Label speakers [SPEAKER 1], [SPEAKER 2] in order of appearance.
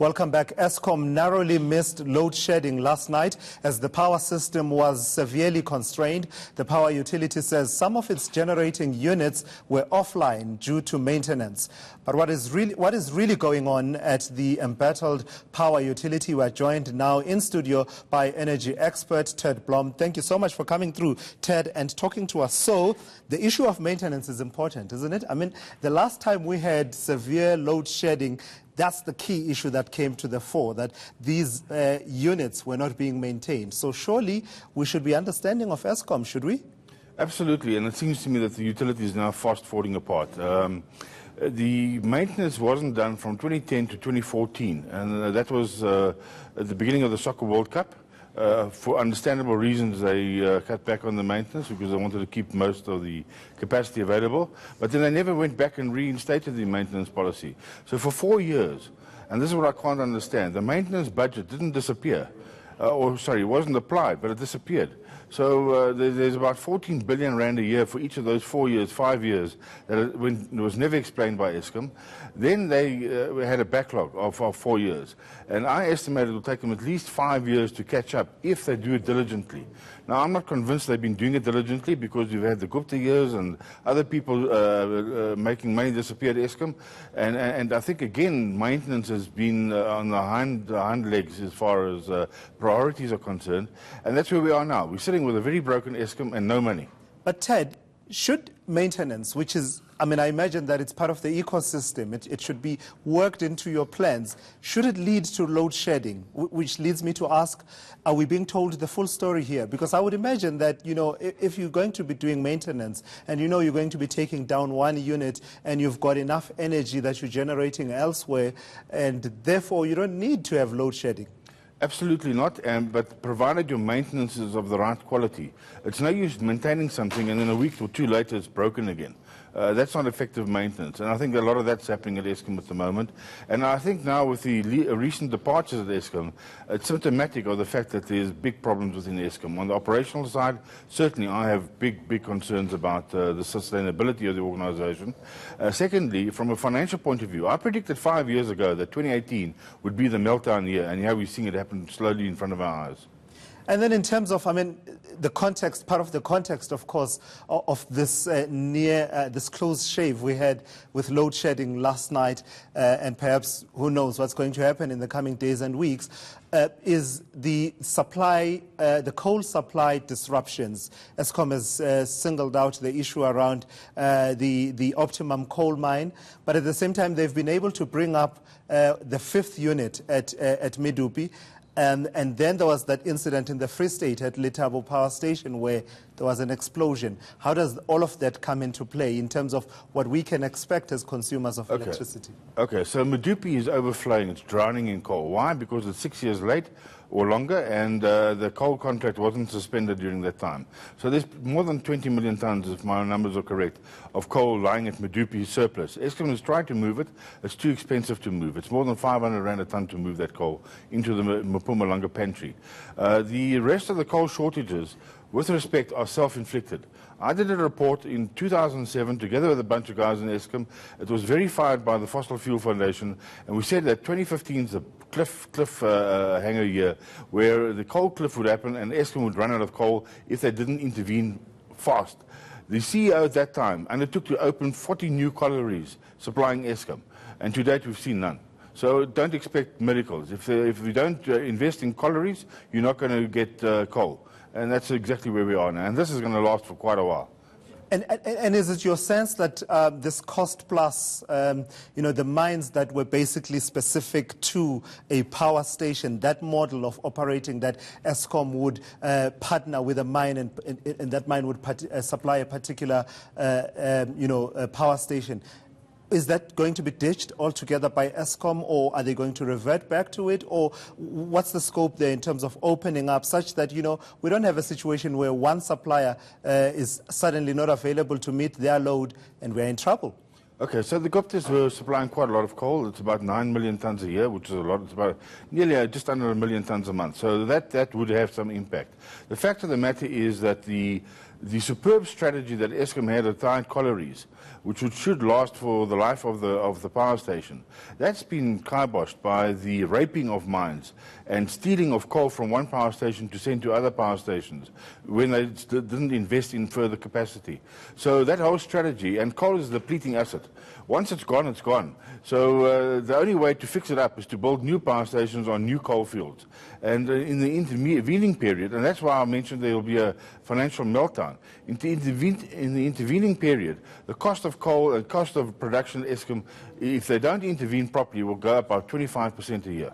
[SPEAKER 1] Welcome back. Eskom narrowly missed load shedding last night as the power system was severely constrained. The power utility says some of its generating units were offline due to maintenance. But what is really going on at the embattled power utility? We are joined now in studio by energy expert Ted Blom. Thank you so much for coming through, Ted, and talking to us. So the issue of maintenance is important, isn't it? I mean, the last time we had severe load shedding, that's the key issue that came to the fore, that these units were not being maintained. So surely we should be understanding of Eskom, should we?
[SPEAKER 2] Absolutely, and it seems to me that the utility is now fast falling apart. The maintenance wasn't done from 2010 to 2014, and that was at the beginning of the Soccer World Cup. For understandable reasons, they cut back on the maintenance because they wanted to keep most of the capacity available. But then they never went back and reinstated the maintenance policy. So for 4 years, and this is what I can't understand, the maintenance budget didn't disappear. It wasn't applied, but it disappeared. So there's about 14 billion rand a year for each of those 4 years, 5 years, that it was never explained by Eskom. Then they had a backlog of 4 years. And I estimate it will take them at least 5 years to catch up if they do it diligently. Now, I'm not convinced they've been doing it diligently because we've had the Gupta years and other people making money disappear at Eskom. And I think, again, maintenance has been on the hind legs as far as priorities are concerned. And that's where we are now. We're sitting with a very broken Eskom and no money.
[SPEAKER 1] But Ted, should maintenance, which is, I mean, I imagine that it's part of the ecosystem, it should be worked into your plans, should it lead to load shedding? Which leads me to ask, are we being told the full story here? Because I would imagine that, you know, if you're going to be doing maintenance and you know you're going to be taking down one unit and you've got enough energy that you're generating elsewhere, and therefore you don't need to have load shedding.
[SPEAKER 2] Absolutely not, but provided your maintenance is of the right quality. It's no use maintaining something and then a week or two later it's broken again. That's not effective maintenance, and I think a lot of that's happening at Eskom at the moment. And I think now with the recent departures at Eskom, it's symptomatic of the fact that there's big problems within Eskom. On the operational side, certainly I have big concerns about the sustainability of the organization. Secondly, from a financial point of view, I predicted 5 years ago that 2018 would be the meltdown year, and here we're seeing it happen slowly in front of our eyes.
[SPEAKER 1] And then in terms of, I mean, the context, part of the context, of course, of this this close shave we had with load shedding last night, and perhaps who knows what's going to happen in the coming days and weeks, is the supply, the coal supply disruptions. Eskom has singled out the issue around the optimum coal mine, but at the same time they've been able to bring up the 5th unit at Medupi. And then there was that incident in the Free State at Letabo Power Station where there was an explosion. How does all of that come into play in terms of what we can expect as consumers of electricity?
[SPEAKER 2] Okay, so Medupi is overflowing. It's drowning in coal. Why? Because it's 6 years late or longer, and the coal contract wasn't suspended during that time. So there's more than 20 million tons, if my numbers are correct, of coal lying at Medupi surplus. Eskom has tried to move it. It's too expensive to move. It's more than 500 rand a ton to move that coal into the Mpumalanga pantry. The rest of the coal shortages, with respect, are self-inflicted. I did a report in 2007 together with a bunch of guys in Eskom. It was verified by the Fossil Fuel Foundation, and we said that 2015 is a cliff hanger year where the coal cliff would happen and Eskom would run out of coal if they didn't intervene fast. The CEO at that time undertook to open 40 new collieries supplying Eskom, and to date we've seen none. So don't expect miracles. If we don't invest in collieries, you're not going to get coal. And that's exactly where we are now. And this is going to last for quite a while.
[SPEAKER 1] And is it your sense that this cost plus, you know, the mines that were basically specific to a power station, that model of operating, that Eskom would partner with a mine and that mine would supply a particular, power station, is that going to be ditched altogether by Eskom, or are they going to revert back to it? Or what's the scope there in terms of opening up such that, you know, we don't have a situation where one supplier is suddenly not available to meet their load and we're in trouble?
[SPEAKER 2] Okay, so the Guptas were supplying quite a lot of coal. It's about 9 million tons a year, which is a lot. It's about nearly just under 1 million tons a month. So that would have some impact. The fact of the matter is that the the superb strategy that Eskom had at Tyne Collieries, which should last for the life of the power station, that's been kiboshed by the raping of mines and stealing of coal from one power station to send to other power stations when they didn't invest in further capacity. So that whole strategy, and coal is a depleting asset. Once it's gone, it's gone. So the only way to fix it up is to build new power stations on new coal fields. And in the intervening period, and that's why I mentioned there will be a financial meltdown, in the intervening period, the cost of coal and cost of production at Eskom, if they don't intervene properly, will go up by 25% a year.